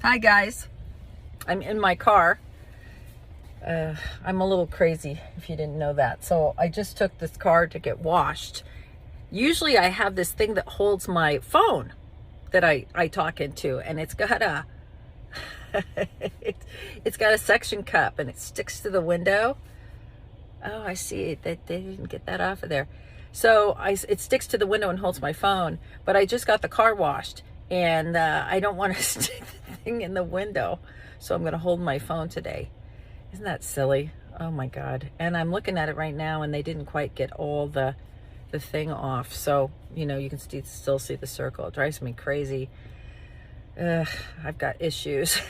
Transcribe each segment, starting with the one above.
Hi guys, I'm in my car. I'm a little crazy if you didn't know that. So I just took this car to get washed. Usually I have this thing that holds my phone that I talk into, and it's got a it's got a suction cup and it sticks to the window. Oh, I see that they didn't get that off of there. So it sticks to the window and holds my phone, but I just got the car washed and I don't want to stick the thing in the window. So I'm going to hold my phone today. Isn't that silly? Oh my God. And I'm looking at it right now and they didn't quite get all the thing off. So, you know, you can still see the circle. It drives me crazy. I've got issues.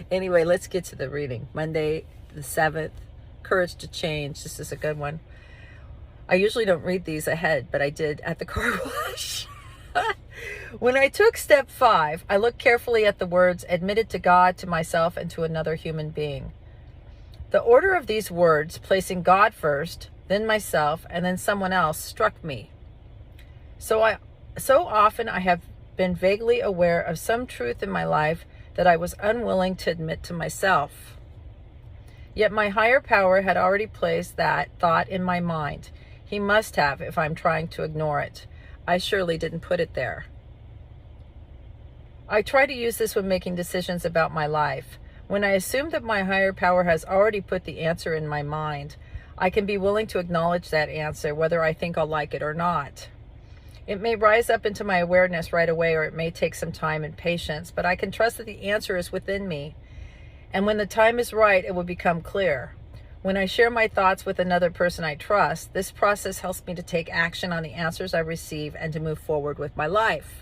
Anyway, let's get to the reading. Monday the 7th, Courage to Change. This is a good one. I usually don't read these ahead, but I did at the car wash. When I took step 5, I looked carefully at the words admitted to God, to myself, and to another human being. The order of these words, placing God first, then myself, and then someone else, struck me. So often I have been vaguely aware of some truth in my life that I was unwilling to admit to myself. Yet my higher power had already placed that thought in my mind. He must have, if I'm trying to ignore it. I surely didn't put it there. I try to use this when making decisions about my life. When I assume that my higher power has already put the answer in my mind, I can be willing to acknowledge that answer, whether I think I'll like it or not. It may rise up into my awareness right away, or it may take some time and patience, but I can trust that the answer is within me. And when the time is right, it will become clear. When I share my thoughts with another person I trust, this process helps me to take action on the answers I receive and to move forward with my life.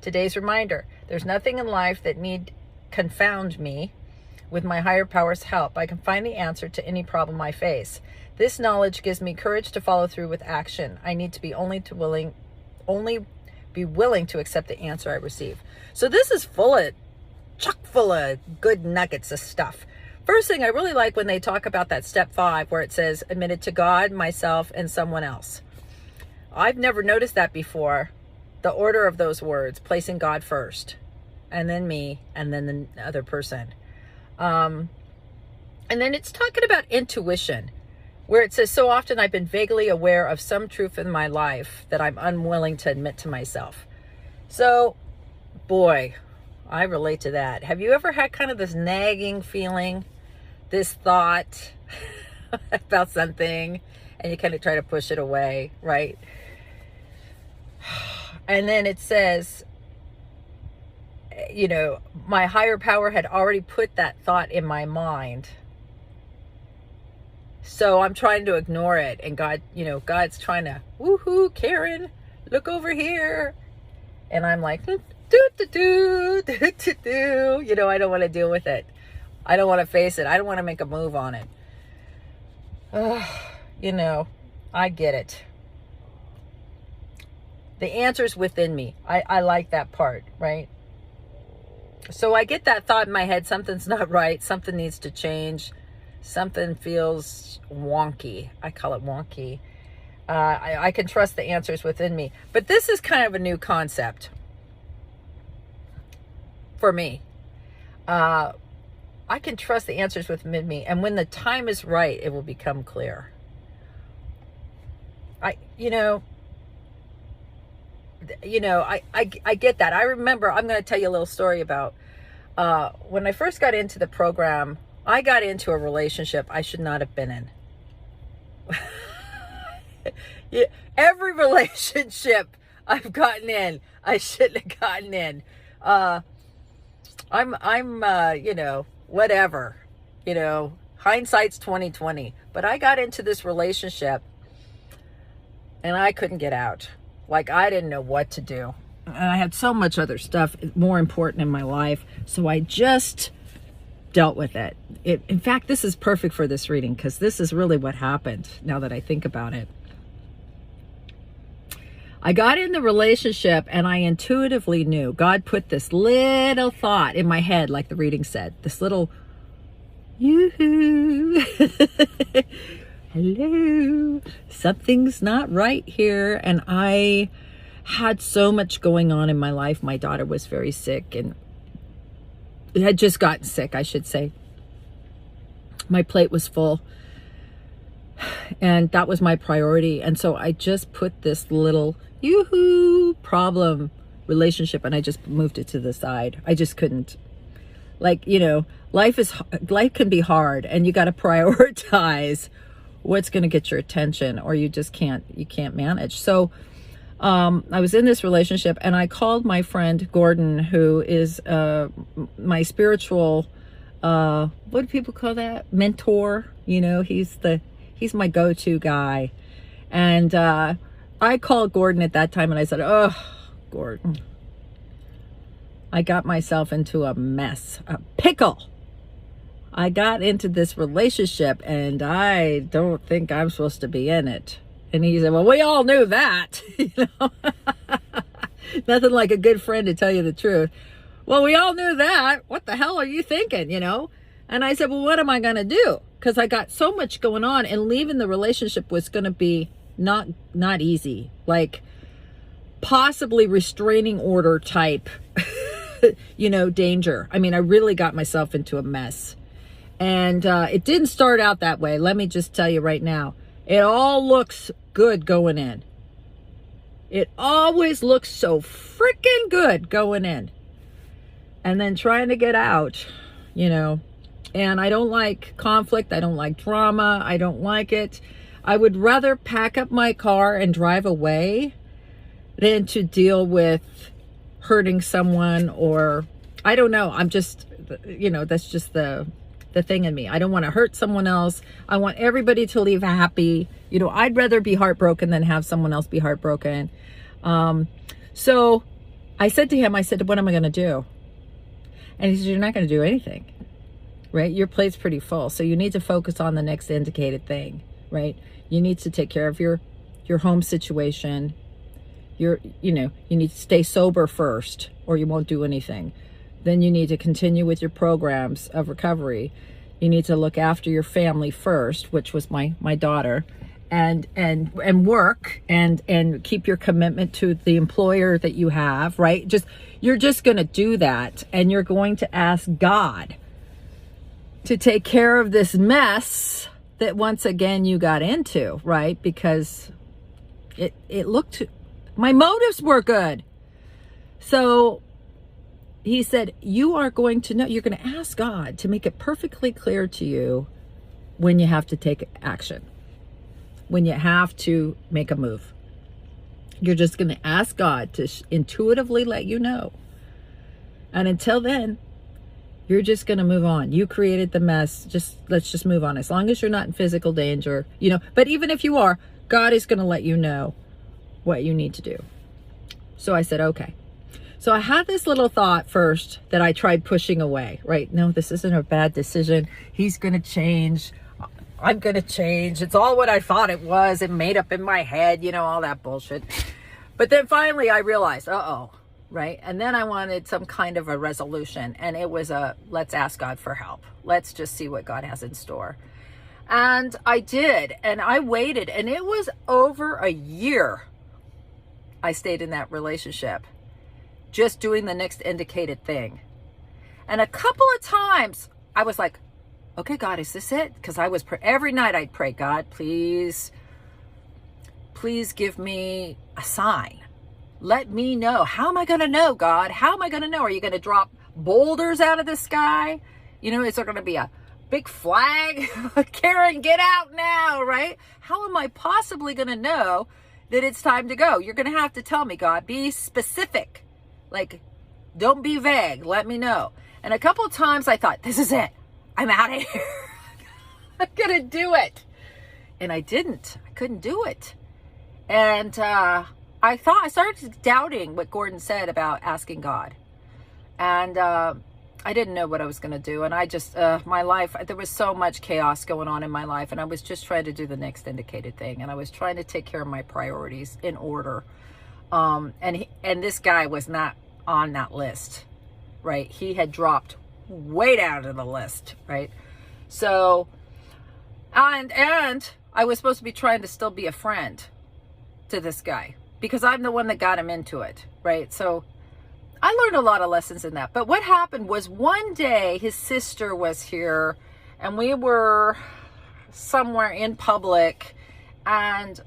Today's reminder, there's nothing in life that need confound me. With my higher power's help, I can find the answer to any problem I face. This knowledge gives me courage to follow through with action. I need to be only be willing to accept the answer I receive. So this is chock full of good nuggets of stuff. First thing, I really like when they talk about that step 5 where it says admitted to God, myself, and someone else. I've never noticed that before. The order of those words, placing God first, and then me, and then the other person. And then it's talking about intuition, where it says, so often I've been vaguely aware of some truth in my life that I'm unwilling to admit to myself. So, boy, I relate to that. Have you ever had kind of this nagging feeling, this thought about something, and you kind of try to push it away, right? And then it says, you know, my higher power had already put that thought in my mind. So I'm trying to ignore it. And God, you know, God's trying to, woohoo, Karen, look over here. And I'm like, you know, I don't want to deal with it. I don't want to face it. I don't want to make a move on it. You know, I get it. The answer's within me. I like that part, right? So I get that thought in my head, something's not right, something needs to change, something feels wonky. I call it wonky. I can trust the answers within me. But this is kind of a new concept for me. I can trust the answers within me, and when the time is right, it will become clear. I get that. I remember, I'm going to tell you a little story about when I first got into the program. I got into a relationship I should not have been in. Yeah, every relationship I've gotten in, I shouldn't have gotten in. I'm you know, whatever, you know, hindsight's 20/20. But I got into this relationship and I couldn't get out. Like, I didn't know what to do. And I had so much other stuff more important in my life. So I just dealt with it. In fact, this is perfect for this reading because this is really what happened now that I think about it. I got in the relationship and I intuitively knew. God put this little thought in my head, like the reading said. This little, yoo-hoo. Hello, something's not right here. And I had so much going on in my life. My daughter was very sick, and had just gotten sick, I should say. My plate was full, and that was my priority. And so I just put this little yoo-hoo problem relationship, and I just moved it to the side. I just couldn't. Like, you know, life can be hard, and you got to prioritize what's going to get your attention, or you just can't manage. So I was in this relationship, and I called my friend Gordon, who is my spiritual, what do people call that? Mentor. You know, he's my go-to guy. And I called Gordon at that time, and I said, oh, Gordon, I got myself into a mess, a pickle. I got into this relationship, and I don't think I'm supposed to be in it. And he said, well, we all knew that. You know, nothing like a good friend to tell you the truth. Well, we all knew that. What the hell are you thinking, you know? And I said, well, what am I going to do? Because I got so much going on, and leaving the relationship was going to be not easy. Like, possibly restraining order type, you know, danger. I mean, I really got myself into a mess. And it didn't start out that way. Let me just tell you right now. It all looks good going in. It always looks so freaking good going in. And then trying to get out, you know. And I don't like conflict. I don't like drama. I don't like it. I would rather pack up my car and drive away than to deal with hurting someone, or I don't know. I'm just, you know, that's just the thing in me. I don't want to hurt someone else. I want everybody to leave happy. You know, I'd rather be heartbroken than have someone else be heartbroken. So I said to him, I said, what am I going to do? And he said, you're not going to do anything, right? Your plate's pretty full. So you need to focus on the next indicated thing, right? You need to take care of your home situation. You need to stay sober first, or you won't do anything. Then you need to continue with your programs of recovery. You need to look after your family first, which was my daughter, and work and keep your commitment to the employer that you have, right? You're just going to do that, and you're going to ask God to take care of this mess that once again you got into, right? Because it looked, my motives were good. So he said, you are going to know, you're going to ask God to make it perfectly clear to you when you have to take action, when you have to make a move. You're just going to ask God to intuitively let you know. And until then, you're just going to move on. You created the mess. Let's just move on. As long as you're not in physical danger, you know, but even if you are, God is going to let you know what you need to do. So I said, okay. So I had this little thought first that I tried pushing away, right? No, this isn't a bad decision. He's going to change. I'm going to change. It's all what I thought it was. It made up in my head, you know, all that bullshit. But then finally I realized, right? And then I wanted some kind of a resolution. And it was let's ask God for help. Let's just see what God has in store. And I did. And I waited. And it was over a year I stayed in that relationship, just doing the next indicated thing. And a couple of times I was like, okay, God, is this it? Because I was every night I'd pray, God, please give me a sign. Let me know. How am I going to know, God? How am I going to know? Are you going to drop boulders out of the sky? You know, is there going to be a big flag? Karen, get out now, right? How am I possibly going to know that it's time to go? You're going to have to tell me, God. Be specific. Like, don't be vague. Let me know. And a couple of times I thought, this is it. I'm out of here. I'm going to do it. And I didn't. I couldn't do it. And I started doubting what Gordon said about asking God. And I didn't know what I was going to do. And I just, my life, there was so much chaos going on in my life. And I was just trying to do the next indicated thing. And I was trying to take care of my priorities in order. And this guy was not on that list, right? He had dropped way down to the list, right? So, and I was supposed to be trying to still be a friend to this guy because I'm the one that got him into it, right? So I learned a lot of lessons in that. But what happened was one day his sister was here and we were somewhere in public, and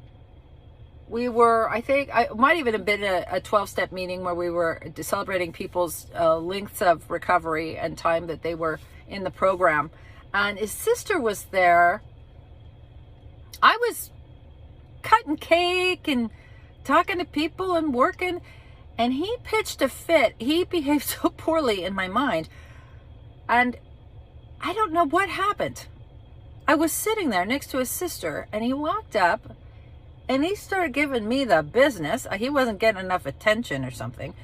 we were, I think, it might even have been a 12-step meeting where we were celebrating people's lengths of recovery and time that they were in the program. And his sister was there. I was cutting cake and talking to people and working, and he pitched a fit. He behaved so poorly in my mind, and I don't know what happened. I was sitting there next to his sister, and he walked up and he started giving me the business. He wasn't getting enough attention or something.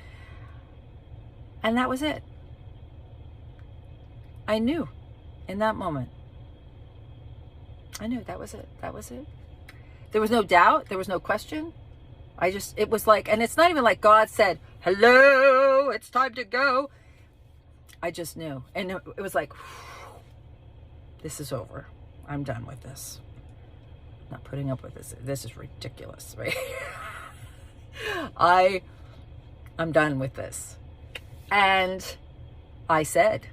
And that was it. I knew in that moment. I knew that was it. That was it. There was no doubt. There was no question. It was like, and it's not even like God said, hello, it's time to go. I just knew. And it was like, this is over. I'm done with this. I'm not putting up with this. This is ridiculous, right? I'm done with this. And I said,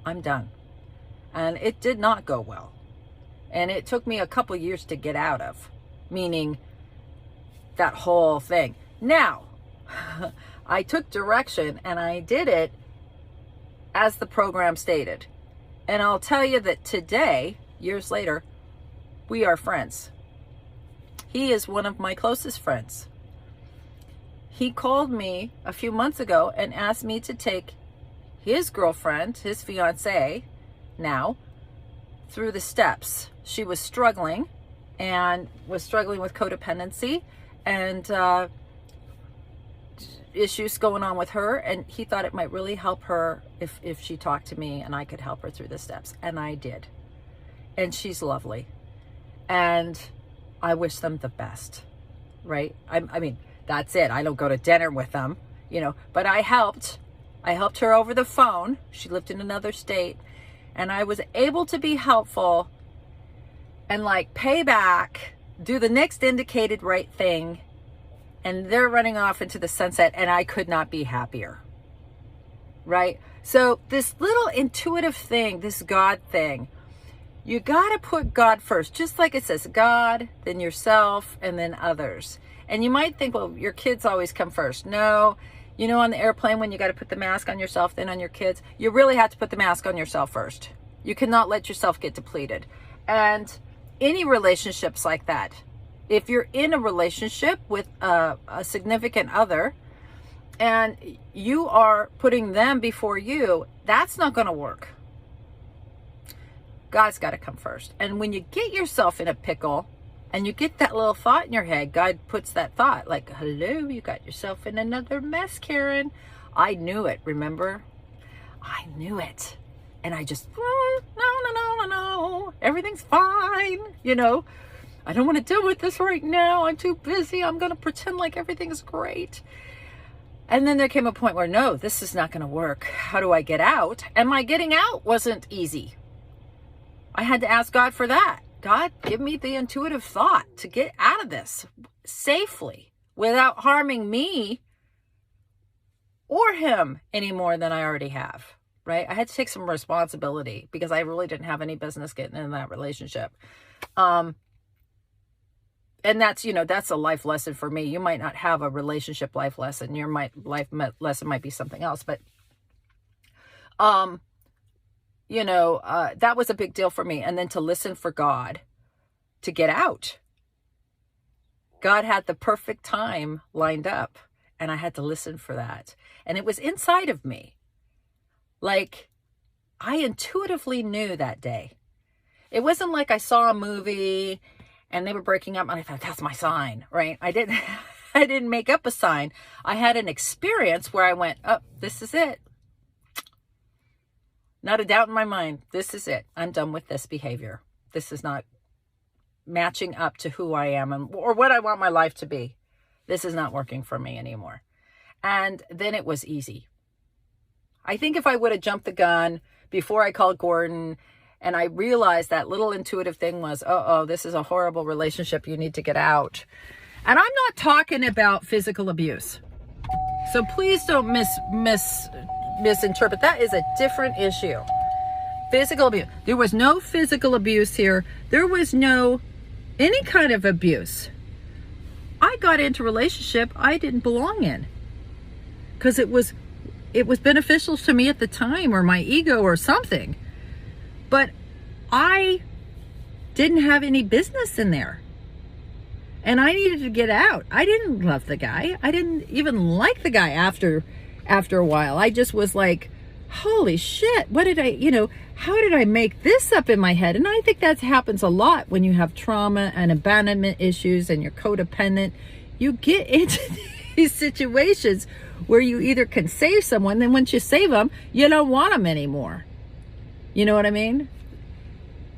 I'm done. And it did not go well. And it took me a couple years to get out of, meaning that whole thing. Now, I took direction and I did it as the program stated. And I'll tell you that today, years later, we are friends. He is one of my closest friends. He called me a few months ago and asked me to take his girlfriend, his fiance now, through the steps. She was struggling with codependency and issues going on with her, and he thought it might really help her if she talked to me and I could help her through the steps. And I did. And she's lovely. And I wish them the best, right? I mean, that's it. I don't go to dinner with them, but I helped her over the phone. She lived in another state, and I was able to be helpful and pay back, do the next indicated right thing. And they're running off into the sunset, and I could not be happier, right? So this little intuitive thing, this God thing, you got to put God first, just like it says, God, then yourself, and then others. And you might think, well, your kids always come first. No, on the airplane when you got to put the mask on yourself, then on your kids, you really have to put the mask on yourself first. You cannot let yourself get depleted. And any relationships like that, if you're in a relationship with a significant other and you are putting them before you, that's not going to work. God's got to come first. And when you get yourself in a pickle and you get that little thought in your head, God puts that thought like, hello, you got yourself in another mess, Karen. I knew it, remember? I knew it. And I just, no, everything's fine, I don't want to deal with this right now. I'm too busy. I'm going to pretend like everything's great. And then there came a point where, no, this is not going to work. How do I get out? And my getting out wasn't easy. I had to ask God for that. God, give me the intuitive thought to get out of this safely without harming me or him any more than I already have, right? I had to take some responsibility because I really didn't have any business getting in that relationship. And that's, that's a life lesson for me. You might not have a relationship life lesson. Your life lesson might be something else, but, that was a big deal for me. And then to listen for God to get out. God had the perfect time lined up, and I had to listen for that. And it was inside of me. I intuitively knew that day. It wasn't like I saw a movie and they were breaking up and I thought, that's my sign, right? I didn't make up a sign. I had an experience where I went, oh, this is it. Not a doubt in my mind. This is it. I'm done with this behavior. This is not matching up to who I am or what I want my life to be. This is not working for me anymore. And then it was easy. I think if I would have jumped the gun before I called Gordon and I realized that little intuitive thing was, this is a horrible relationship. You need to get out. And I'm not talking about physical abuse. So please don't misinterpret. That is a different issue. Physical abuse. There was no physical abuse here. There was no any kind of abuse. I got into a relationship I didn't belong in because it was beneficial to me at the time, or my ego or something. But I didn't have any business in there. And I needed to get out. I didn't love the guy. I didn't even like the guy after a while. I just was like, holy shit, what did how did I make this up in my head? And I think that happens a lot when you have trauma and abandonment issues and you're codependent. You get into these situations where you either can save someone, then once you save them, you don't want them anymore. You know what I mean?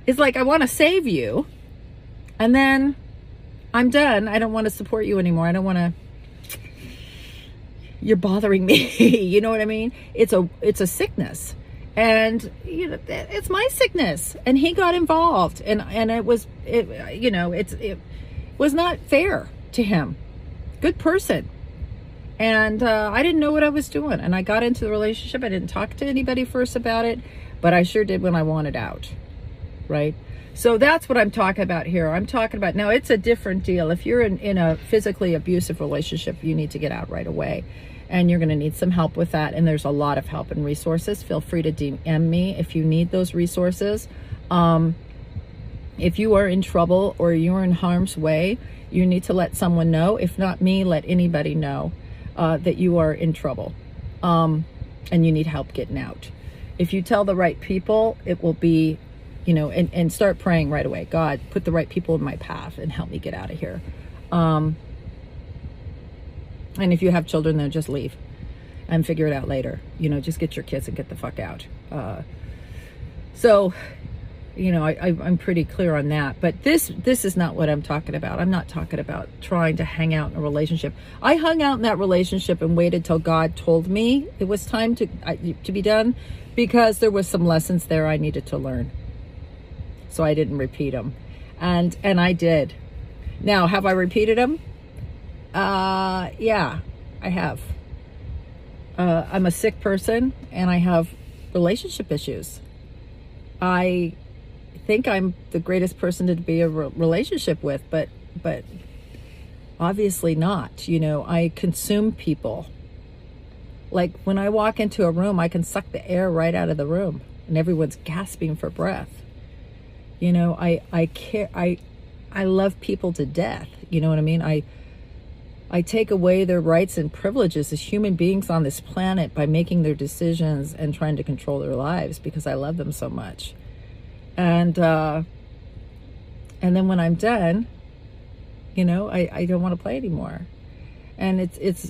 It's like, I want to save you, and then I'm done. I don't want to support you anymore. I don't want to, you're bothering me. You know what I mean? It's a sickness. And it's my sickness, and he it was not fair to him. Good person. And I didn't know what I was doing. And I got into the relationship. I didn't talk to anybody first about it, but I sure did when I wanted out. Right? So that's what I'm talking about here. I'm talking about, now it's a different deal. If you're in a physically abusive relationship, you need to get out right away. And you're going to need some help with that. And there's a lot of help and resources. Feel free to DM me if you need those resources. If you are in trouble or you're in harm's way, you need to let someone know. If not me, let anybody know that you are in trouble and you need help getting out. If you tell the right people, it will be, and start praying right away. God, put the right people in my path and help me get out of here. And if you have children, then just leave and figure it out later. Just get your kids and get the fuck out. I'm pretty clear on that. But this is not what I'm talking about. I'm not talking about trying to hang out in a relationship. I hung out in that relationship and waited till God told me it was time to be done, because there was some lessons there I needed to learn. So I didn't repeat them. And I did. Now, have I repeated them? Yeah, I have. I'm a sick person and I have relationship issues. I think I'm the greatest person to be a relationship with, but obviously not. I consume people. Like when I walk into a room, I can suck the air right out of the room and everyone's gasping for breath. I care. I love people to death. You know what I mean? I take away their rights and privileges as human beings on this planet by making their decisions and trying to control their lives because I love them so much. And then when I'm done, I don't want to play anymore. And it's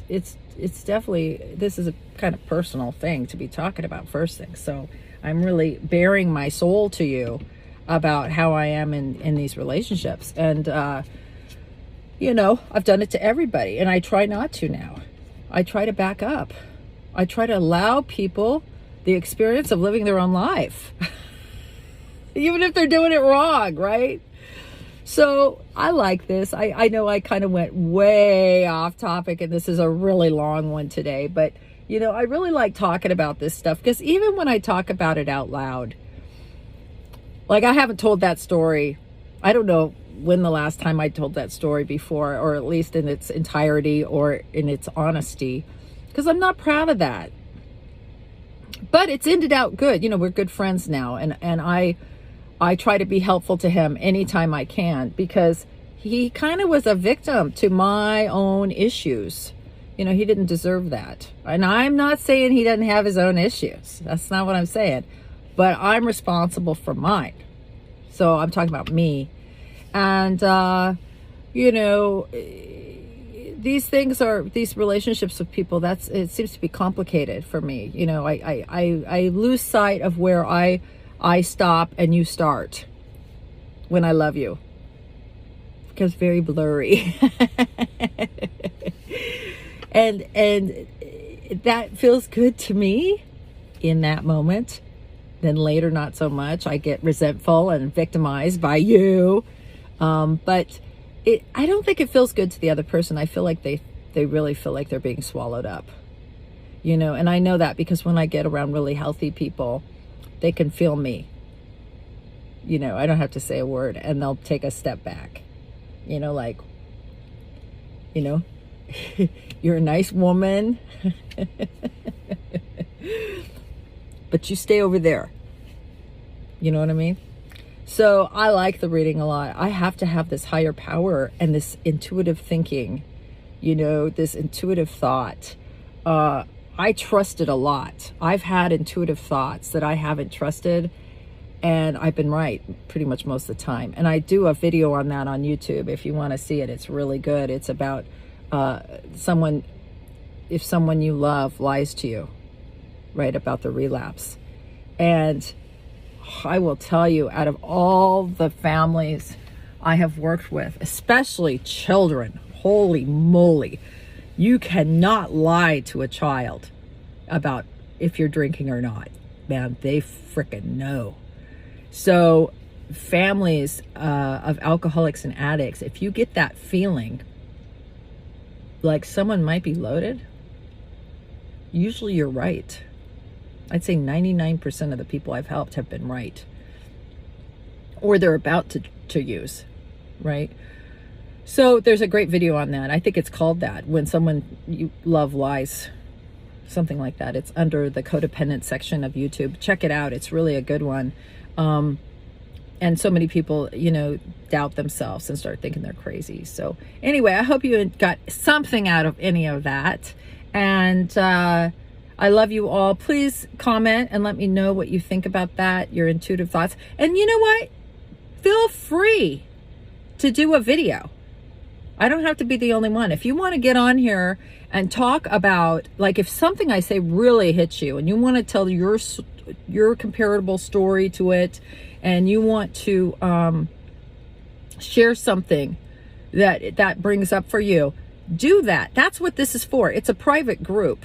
definitely, this is a kind of personal thing to be talking about first thing. So I'm really bearing my soul to you about how I am in these relationships. And, I've done it to everybody, and I try not to now. I try to back up. I try to allow people the experience of living their own life, even if they're doing it wrong, right? So I like this. I know I kind of went way off topic, and this is a really long one today, but, I really like talking about this stuff, because even when I talk about it out loud, like I haven't told that story. I don't know when the last time I told that story before, or at least in its entirety or in its honesty, because I'm not proud of that. But it's ended out good. We're good friends now, and I try to be helpful to him anytime I can, because he kind of was a victim to my own issues. He didn't deserve that. And I'm not saying he doesn't have his own issues. That's not what I'm saying. But I'm responsible for mine. So I'm talking about me. And, these relationships with people, it seems to be complicated for me. I lose sight of where I stop and you start when I love you. It becomes very blurry. and that feels good to me in that moment. Then later, not so much. I get resentful and victimized by you. But I don't think it feels good to the other person. I feel like they really feel like they're being swallowed up. you know, and I know that because when I get around really healthy people, they can feel me. You know, I don't have to say a word and they'll take a step back, you know, like, you know, you're a nice woman, but you stay over there. You know what I mean? So I like the reading a lot. I have to have this higher power and this intuitive thinking, you know, this intuitive thought. I trust it a lot. I've had intuitive thoughts that I haven't trusted, and I've been right pretty much most of the time. And I do a video on that on YouTube if you want to see it. It's really good. It's about if someone you love lies to you, right, about the relapse. And I will tell you, out of all the families I have worked with, especially children, holy moly, you cannot lie to a child about if you're drinking or not. Man, they frickin' know. So families of alcoholics and addicts, if you get that feeling like someone might be loaded, usually you're right. I'd say 99% of the people I've helped have been right. Or they're about to use, right? So there's a great video on that. I think it's called that, when someone you love lies, something like that. It's under the codependent section of YouTube. Check it out. It's really a good one. And so many people, you know, doubt themselves and start thinking they're crazy. So anyway, I hope you got something out of any of that. And I love you all. Please comment and let me know what you think about that, your intuitive thoughts. And you know what? Feel free to do a video. I don't have to be the only one. If you want to get on here and talk about, like, if something I say really hits you and you want to tell your comparable story to it, and you want to share something that brings up for you, do that. That's what this is for. It's a private group.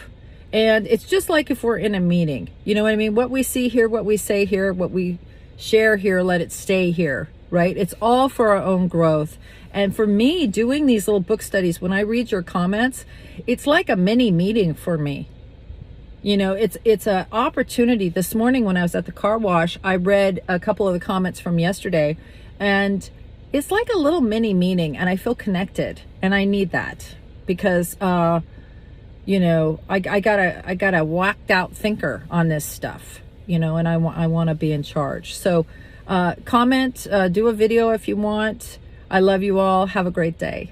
And it's just like if we're in a meeting. You know what I mean? What we see here, what we say here, what we share here, let it stay here, right? It's all for our own growth. And for me, doing these little book studies, when I read your comments, it's like a mini meeting for me. You know, it's an opportunity. This morning when I was at the car wash, I read a couple of the comments from yesterday, and it's like a little mini meeting, and I feel connected, and I need that because, you know, I got a whacked out thinker on this stuff, you know, and I want to be in charge. So comment, do a video if you want. I love you all. Have a great day.